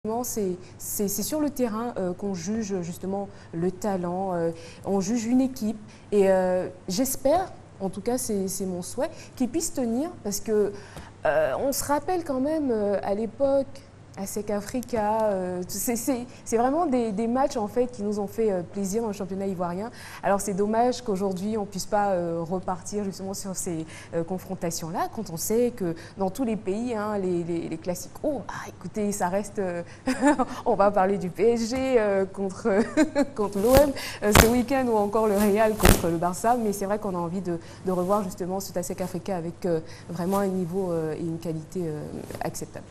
C'est sur le terrain qu'on juge justement le talent, on juge une équipe et j'espère, en tout cas c'est mon souhait, qu'ils puissent tenir parce que on se rappelle quand même à l'époque, à SEC Africa, c'est vraiment des matchs en fait qui nous ont fait plaisir dans le championnat ivoirien. Alors c'est dommage qu'aujourd'hui on ne puisse pas repartir justement sur ces confrontations-là quand on sait que dans tous les pays, hein, les classiques, oh bah, écoutez, ça reste, on va parler du PSG contre, contre l'OM ce week-end ou encore le Real contre le Barça, mais c'est vrai qu'on a envie de revoir justement ce SEC Africa avec vraiment un niveau et une qualité acceptable.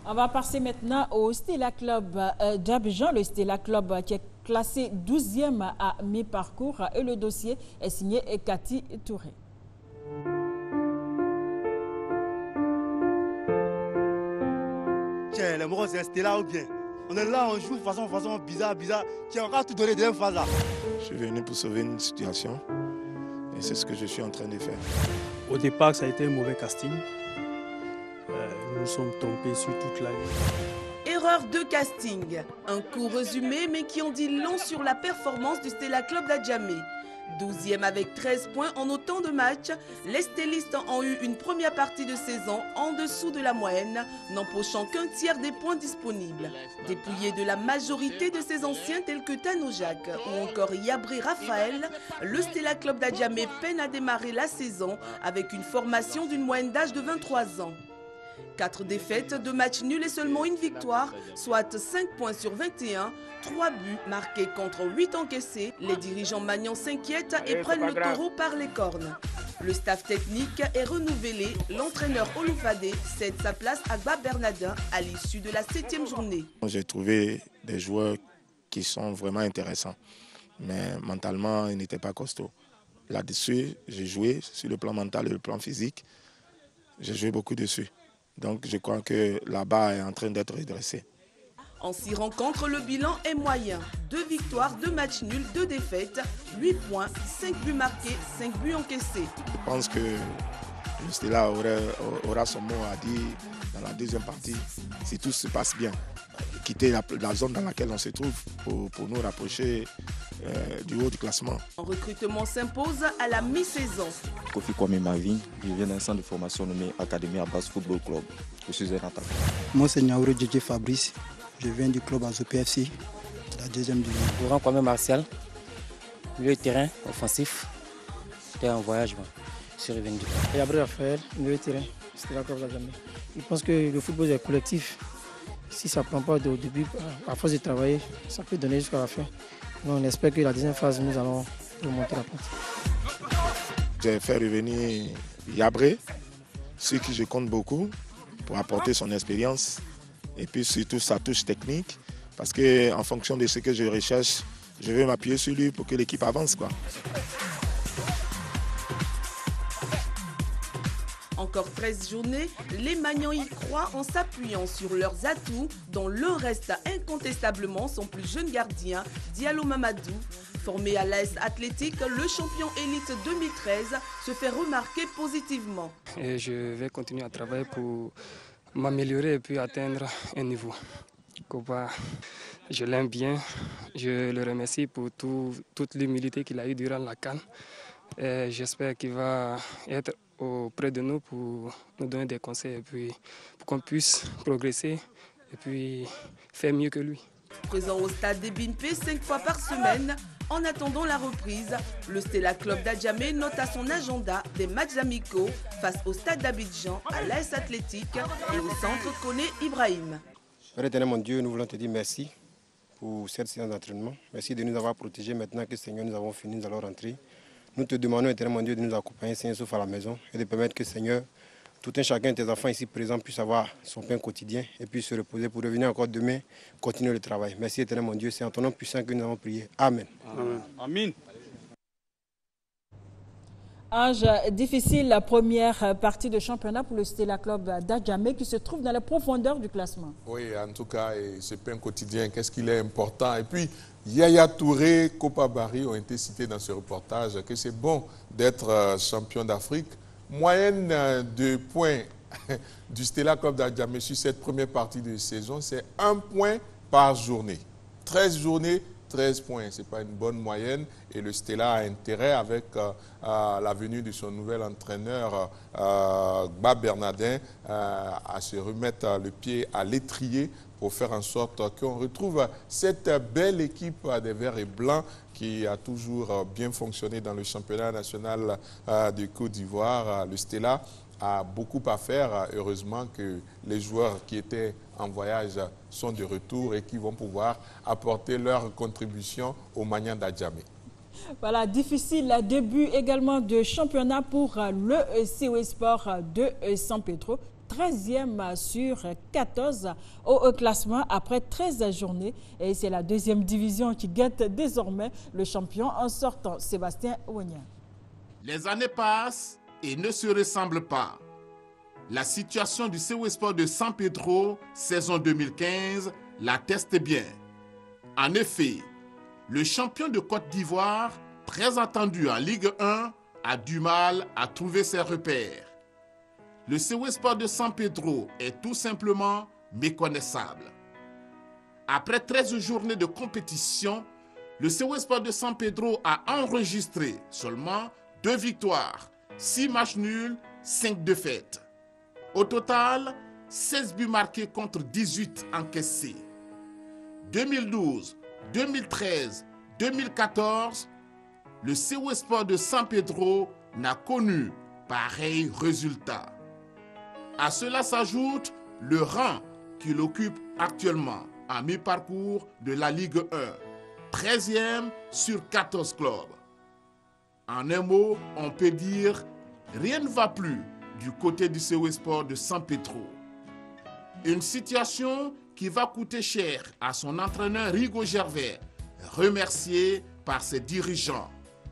On va passer maintenant au Stella Club d'Abidjan, le Stella Club qui est classé 12e à mi-parcours et le dossier est signé Cathy Touré. Tiens, les moraux, c'est Stella ou bien? On est là, on joue de façon bizarre. Tiens, on va tout donner de la même phase là. Je suis venu pour sauver une situation et c'est ce que je suis en train de faire. Au départ, ça a été un mauvais casting. Nous sommes tombés sur toute la ligne. Erreur de casting, un court résumé mais qui en dit long sur la performance du Stella Club d'Adjamé. 12e avec 13 points en autant de matchs, les stellistes ont eu une première partie de saison en dessous de la moyenne, n'empochant qu'un tiers des points disponibles. Dépouillé de la majorité de ses anciens tels que Tano Jacques ou encore Yabré Raphaël, le Stella Club d'Adjamé peine à démarrer la saison avec une formation d'une moyenne d'âge de 23 ans. 4 défaites, 2 matchs nuls et seulement une victoire, soit 5 points sur 21, 3 buts marqués contre 8 encaissés. Les dirigeants magnans s'inquiètent et prennent le taureau par les cornes. Le staff technique est renouvelé. L'entraîneur Oloufadé cède sa place à Gba Bernardin à l'issue de la 7e journée. J'ai trouvé des joueurs qui sont vraiment intéressants, mais mentalement, ils n'étaient pas costauds. Là-dessus, j'ai joué sur le plan mental et le plan physique. J'ai joué beaucoup dessus. Donc je crois que la barre est en train d'être redressée. En 6 rencontres, le bilan est moyen. 2 victoires, 2 matchs nuls, 2 défaites, 8 points, 5 buts marqués, 5 buts encaissés. Je pense que le Stella aura son mot à dire dans la deuxième partie, si tout se passe bien. Quitter la zone dans laquelle on se trouve pour nous rapprocher du haut du classement. Un recrutement s'impose à la mi-saison. Kofi Kwame Mavin, je viens d'un centre de formation nommé Académie Abbas Football Club. Je suis un attaquant. Moi c'est Niaouro Djidji Fabrice, je viens du club Azo PFC, de la 2e division. Laurent Kwame Martial, milieu de terrain offensif, j'étais en voyage, je suis revenu. Yabré Raphaël, milieu de terrain, c'était la club d'Adjamé. Je pense que le football est collectif. Si ça ne prend pas au début, à force de travailler, ça peut donner jusqu'à la fin. Donc on espère que la deuxième phase, nous allons remonter la pente. J'ai fait revenir Yabré, sur qui je compte beaucoup, pour apporter son expérience et puis surtout sa touche technique. Parce qu'en fonction de ce que je recherche, je vais m'appuyer sur lui pour que l'équipe avance, quoi. Encore 13 journées, les Magnans y croient en s'appuyant sur leurs atouts, dont l'un reste incontestablement son plus jeune gardien, Diallo Mamadou. Formé à l'AS Athlétique, le champion élite 2013 se fait remarquer positivement. Et je vais continuer à travailler pour m'améliorer et puis atteindre un niveau. Kopa, je l'aime bien, je le remercie pour toute l'humilité qu'il a eue durant la CAN. J'espère qu'il va être auprès de nous pour nous donner des conseils et puis pour qu'on puisse progresser et puis faire mieux que lui. Présent au stade des Bimpe 5 fois par semaine, en attendant la reprise, le Stella Club d'Adjamé note à son agenda des matchs amicaux face au stade d'Abidjan, à l'AS Athlétique et au centre Koné Ibrahim. Éternel mon Dieu, nous voulons te dire merci pour cette séance d'entraînement. Merci de nous avoir protégés. Maintenant que Seigneur, nous avons fini, nous allons rentrer. Nous te demandons, éternel mon Dieu, de nous accompagner, Seigneur, sauf à la maison et de permettre que, Seigneur, tout un chacun de tes enfants ici présents puisse avoir son pain quotidien et puisse se reposer pour revenir encore demain, continuer le travail. Merci, éternel mon Dieu, c'est en ton nom puissant que nous avons prié. Amen. Amen. Amen. Âge difficile, la première partie de championnat pour le Stella Club d'Adjamé qui se trouve dans la profondeur du classement. Oui, en tout cas, ce pain quotidien, qu'est-ce qu'il est important. Et puis, Yaya Touré, Kopa Barry ont été cités dans ce reportage, que c'est bon d'être champion d'Afrique. Moyenne de points du Stella Club d'Adjamé sur cette première partie de saison, c'est 1 point par journée. 13 journées, 13 points. Ce n'est pas une bonne moyenne. Et le Stella a intérêt, avec la venue de son nouvel entraîneur, Gba Bernardin, à se remettre le pied à l'étrier pour faire en sorte qu'on retrouve cette belle équipe des Verts et Blancs qui a toujours bien fonctionné dans le championnat national de Côte d'Ivoire. Le Stella a beaucoup à faire. Heureusement que les joueurs qui étaient en voyage sont de retour et qui vont pouvoir apporter leur contribution au Magnan d'Adjamé. Voilà, difficile début également de championnat pour le COE Sport de San Pedro. 13e sur 14 au classement après 13 journées. Et c'est la deuxième division qui guette désormais le champion en sortant, Sébastien Ouagna. Les années passent et ne se ressemblent pas. La situation du COE Sport de San Pedro, saison 2015, l'atteste bien. En effet, le champion de Côte d'Ivoire, très attendu en Ligue 1, a du mal à trouver ses repères. Le COE Sport de San Pedro est tout simplement méconnaissable. Après 13 journées de compétition, le COE Sport de San Pedro a enregistré seulement 2 victoires, 6 matchs nuls, 5 défaites. Au total, 16 buts marqués contre 18 encaissés. 2012, 2013, 2014, le COE Sport de San Pedro n'a connu pareil résultat. À cela s'ajoute le rang qu'il occupe actuellement à mi-parcours de la Ligue 1, 13e sur 14 clubs. En un mot, on peut dire rien ne va plus du côté du COE Sport de San Pedro. Une situation qui va coûter cher à son entraîneur Rigo Gervais, remercié par ses dirigeants.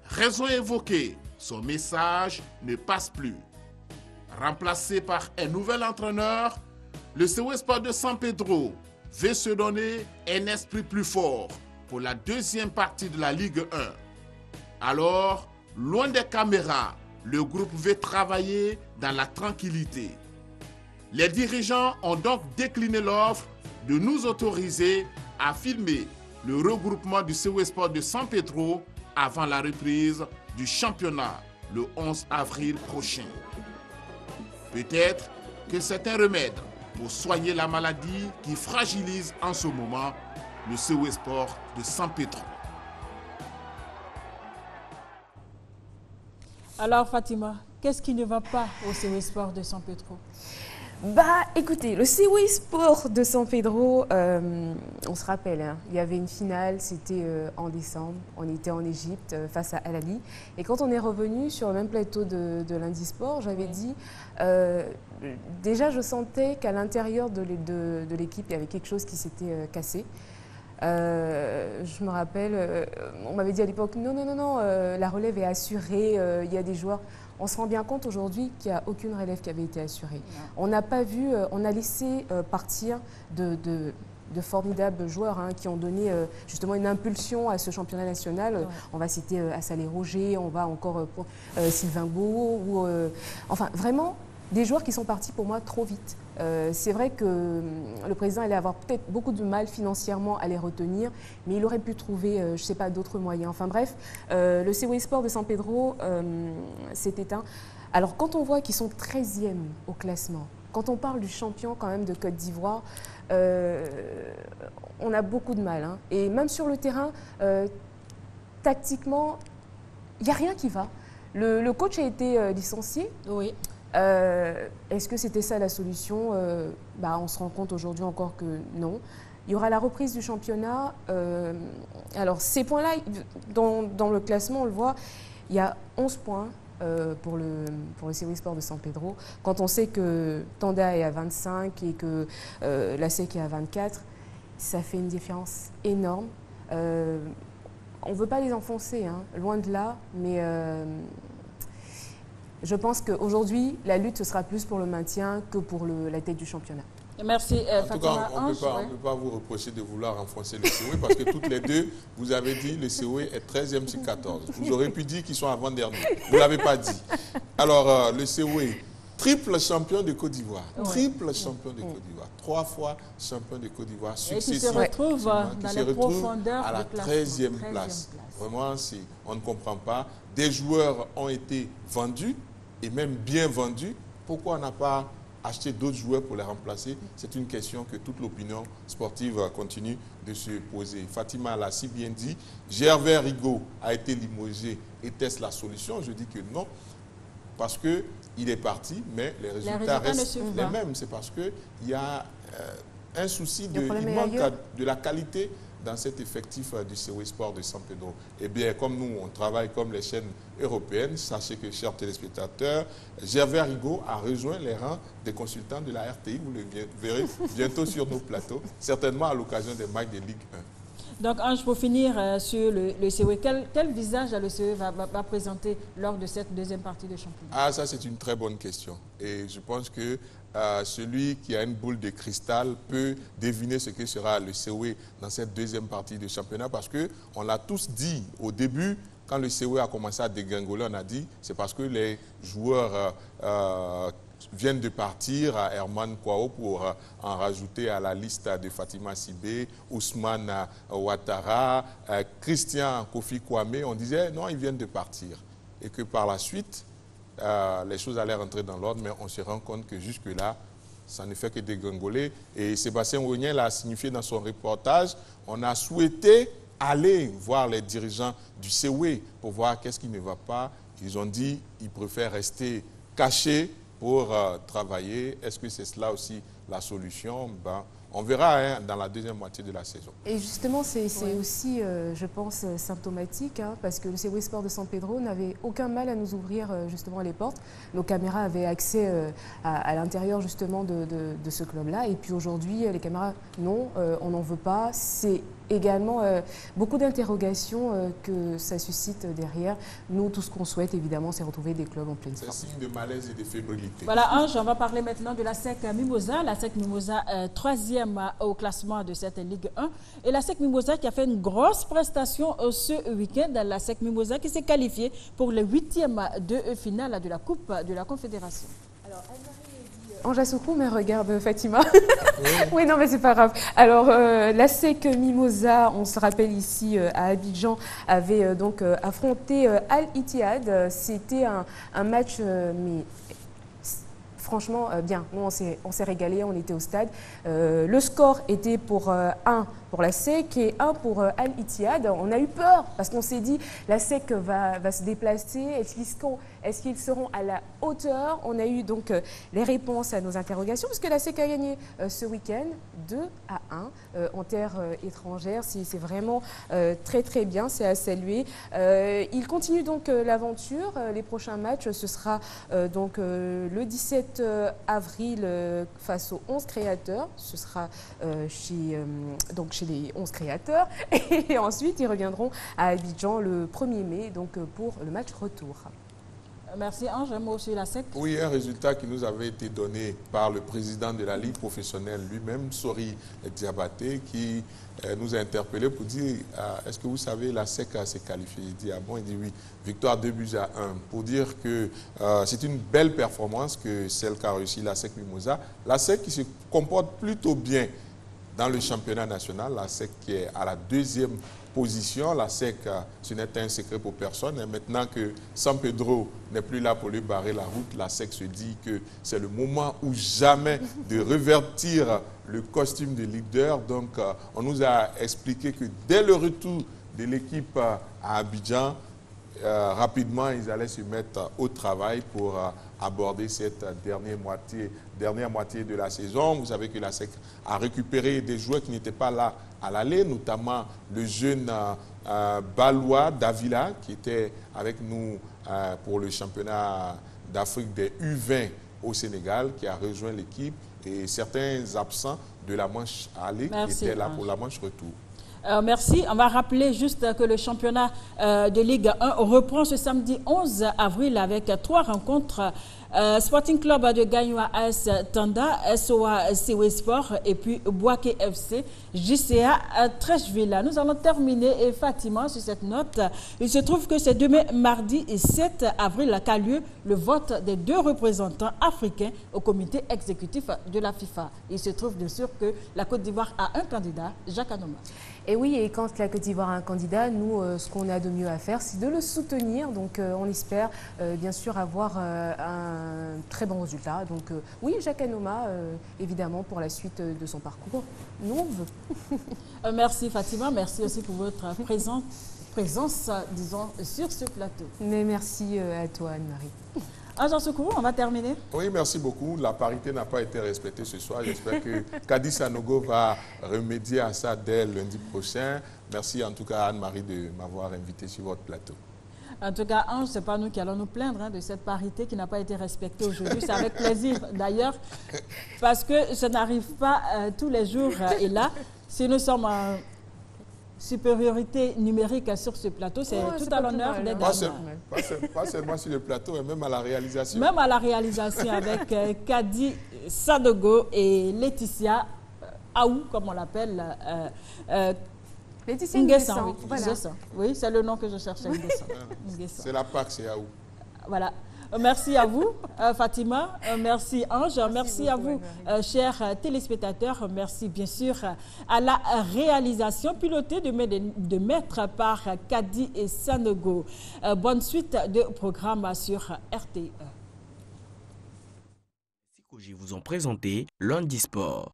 Raison évoquée, son message ne passe plus. Remplacé par un nouvel entraîneur, le COE Sport de San Pedro veut se donner un esprit plus fort pour la deuxième partie de la Ligue 1. Alors, loin des caméras, le groupe veut travailler dans la tranquillité. Les dirigeants ont donc décliné l'offre de nous autoriser à filmer le regroupement du COE Sport de San Pedro avant la reprise du championnat le 11 avril prochain. Peut-être que c'est un remède pour soigner la maladie qui fragilise en ce moment le COE Sport de San Pedro. Alors Fatima, qu'est-ce qui ne va pas au COE Sport de San Pedro? Écoutez, le COE Sport de San Pedro, on se rappelle, hein, il y avait une finale, c'était en décembre, on était en Égypte face à Al Ahly. Et quand on est revenu sur le même plateau de Lundi Sport, j'avais dit, déjà je sentais qu'à l'intérieur de l'équipe, il y avait quelque chose qui s'était cassé. Je me rappelle, on m'avait dit à l'époque, non, la relève est assurée, il y a des joueurs. On se rend bien compte aujourd'hui qu'il n'y a aucune relève qui avait été assurée. On n'a pas vu, on a laissé partir de formidables joueurs qui ont donné justement une impulsion à ce championnat national. Ouais. On va citer Assalé Roger, on va encore Sylvain Beau, enfin vraiment des joueurs qui sont partis pour moi trop vite. C'est vrai que le président allait avoir peut-être beaucoup de mal financièrement à les retenir, mais il aurait pu trouver, je ne sais pas, d'autres moyens. Enfin bref, le COE Sport de San Pedro s'est éteint. Alors quand on voit qu'ils sont 13e au classement, quand on parle du champion quand même de Côte d'Ivoire, on a beaucoup de mal. Hein. Et même sur le terrain, tactiquement, il n'y a rien qui va. Le coach a été licencié. Oui. Est-ce que c'était ça la solution? On se rend compte aujourd'hui encore que non. Il y aura la reprise du championnat. Alors ces points-là, dans le classement, on le voit, il y a 11 points pour le COE Sport de San Pedro. Quand on sait que Tanda est à 25 et que la SEC est à 24, ça fait une différence énorme. On ne veut pas les enfoncer, hein, loin de là, mais... je pense qu'aujourd'hui, la lutte, ce sera plus pour le maintien que pour la tête du championnat. Merci, en tout cas, on ne peut pas vous reprocher de vouloir enfoncer le COE parce que toutes les deux, vous avez dit le COE est 13e sur 14. Vous aurez pu dire qu'ils sont avant-derniers. Vous ne l'avez pas dit. Alors, le COE, triple champion de Côte d'Ivoire. Triple champion de Côte d'Ivoire. 3 fois champion de Côte d'Ivoire. Et qui se retrouve dans les profondeurs à la 13e place. Vraiment, on ne comprend pas. Des joueurs ont été vendus, et même bien vendus. Pourquoi on n'a pas acheté d'autres joueurs pour les remplacer? C'est une question que toute l'opinion sportive continue de se poser. Fatima l'a si bien dit. Gervais Rigaud a été limogé. Était-ce la solution? Je dis que non. Parce qu'il est parti, mais les résultats restent les mêmes. C'est parce qu'il y a un souci il manque de la qualité dans cet effectif du COE Sport de San Pedro. Eh bien, comme nous, on travaille comme les chaînes européennes, sachez que, chers téléspectateurs, Gervais Rigaud a rejoint les rangs des consultants de la RTI. Vous le verrez bientôt sur nos plateaux, certainement à l'occasion des matchs de Ligue 1. Donc, Ange, pour finir sur le COE, quel visage le COE va présenter lors de cette deuxième partie de championnat? Ah, ça, c'est une très bonne question. Et je pense que celui qui a une boule de cristal peut deviner ce que sera le COE dans cette deuxième partie de championnat, parce qu'on l'a tous dit au début, quand le COE a commencé à dégringoler, on a dit c'est parce que les joueurs viennent de partir à Herman Kouao pour en rajouter à la liste de Fatima Sibé, Ousmane Ouattara, Christian Kofi Kwame. On disait non, ils viennent de partir. Et que par la suite, les choses allaient rentrer dans l'ordre, mais on se rend compte que jusque-là, ça ne fait que dégringoler. Et Sébastien Ouignet l'a signifié dans son reportage, on a souhaité aller voir les dirigeants du COE pour voir qu'est-ce qui ne va pas. Ils ont dit qu'ils préfèrent rester cachés pour travailler. Est-ce que c'est cela aussi la solution? On verra dans la deuxième moitié de la saison. Et justement, c'est aussi, je pense, symptomatique, parce que le COE Sport de San Pedro n'avait aucun mal à nous ouvrir justement les portes. Nos caméras avaient accès à l'intérieur justement de ce club-là. Et puis aujourd'hui, les caméras, non, on n'en veut pas. C'est également beaucoup d'interrogations que ça suscite derrière. Nous, tout ce qu'on souhaite, évidemment, c'est retrouver des clubs en pleine forme. C'est signe de malaise et de fébrilité. Voilà, Ange, on va parler maintenant de la SEC Mimosa. La SEC Mimosa, 3e au classement de cette Ligue 1. Et la SEC Mimosa qui a fait une grosse prestation ce week-end. La SEC Mimosa qui s'est qualifiée pour le 8e de finale de la Coupe de la Confédération. Alors, Ange Assokou, mais regarde Fatima. Oui, non, mais c'est pas grave. Alors, la SEC Mimosa, on se rappelle ici à Abidjan, avait donc affronté Al Ittihad. C'était un match, mais franchement, bien. Nous, on s'est régalé, on était au stade. Le score était pour 1 pour la SEC et 1 pour Al Ittihad. On a eu peur parce qu'on s'est dit la SEC va se déplacer. Est-ce qu'ils seront à la hauteur? On a eu donc les réponses à nos interrogations parce que la SEC a gagné ce week-end 2-1 en terre étrangère. C'est vraiment très très bien, c'est à saluer. Ils continuent donc l'aventure. Les prochains matchs, ce sera donc le 17 avril face aux 11 créateurs. Ce sera chez les 11 créateurs. Et ensuite, ils reviendront à Abidjan le 1er mai donc, pour le match retour. Merci Ange, un mot sur la SEC. Oui, un résultat qui nous avait été donné par le président de la Ligue professionnelle lui-même, Sori Diabaté, qui nous a interpellés pour dire est-ce que vous savez, la SEC s'est qualifiée? Il dit ah bon, il dit oui, victoire 2-1, pour dire que c'est une belle performance que celle qu'a réussi la SEC Mimosa. La SEC qui se comporte plutôt bien dans le championnat national, la SEC qui est à la 2e position. La SEC, ce n'est un secret pour personne. Et maintenant que San Pedro n'est plus là pour lui barrer la route, la SEC se dit que c'est le moment ou jamais de revertir le costume de leader. Donc, on nous a expliqué que dès le retour de l'équipe à Abidjan, rapidement, ils allaient se mettre au travail pour aborder cette dernière moitié de la saison. Vous savez que la SEC a récupéré des joueurs qui n'étaient pas là à l'aller, notamment le jeune Balois Davila qui était avec nous pour le championnat d'Afrique des U20 au Sénégal, qui a rejoint l'équipe, et certains absents de la manche aller qui étaient là pour la manche retour. Merci. On va rappeler juste que le championnat de Ligue 1 reprend ce samedi 11 avril avec 3 rencontres. Sporting Club de Gagnoa AS Tanda, SOA CW Sport et puis Boaké FC, JCA Trècheville. Nous allons terminer, et Fatima, sur cette note. Il se trouve que c'est demain, mardi 7 avril, qu'a lieu le vote des 2 représentants africains au comité exécutif de la FIFA. Il se trouve bien sûr que la Côte d'Ivoire a un candidat, Jacques Anoma. Et oui, et quand la Côte d'Ivoire a un candidat, nous, ce qu'on a de mieux à faire, c'est de le soutenir. Donc, on espère bien sûr avoir un très bon résultat. Donc, oui, Jacques Anoma, évidemment, pour la suite de son parcours, nous, on veut. Merci Fatima, merci aussi pour votre présence, disons, sur ce plateau. Mais merci à toi, Anne-Marie. Jean Secours, on va terminer. Oui, merci beaucoup. La parité n'a pas été respectée ce soir. J'espère que Kadi Sanogo va remédier à ça dès lundi prochain. Merci en tout cas à Anne-Marie de m'avoir invité sur votre plateau. En tout cas, Ange, ce n'est pas nous qui allons nous plaindre de cette parité qui n'a pas été respectée aujourd'hui. C'est avec plaisir d'ailleurs, parce que ça n'arrive pas tous les jours. Et là, si nous sommes en supériorité numérique sur ce plateau, c'est tout à l'honneur des dames. Pas seulement sur le plateau, mais même à la réalisation. Même à la réalisation avec Kadi Sanogo et Laetitia Aou, comme on l'appelle. Laetitia Nguessan, oui. Voilà. Oui, c'est le nom que je cherchais. C'est la PAC, c'est Aou. Voilà. Merci à vous, Fatima. Merci, Ange. Merci à vous, chers téléspectateurs. Merci, bien sûr, à la réalisation pilotée de maître par Kadi et Sanogo. Bonne suite de programme sur RTE. Je vous en présenté Lundi Sport.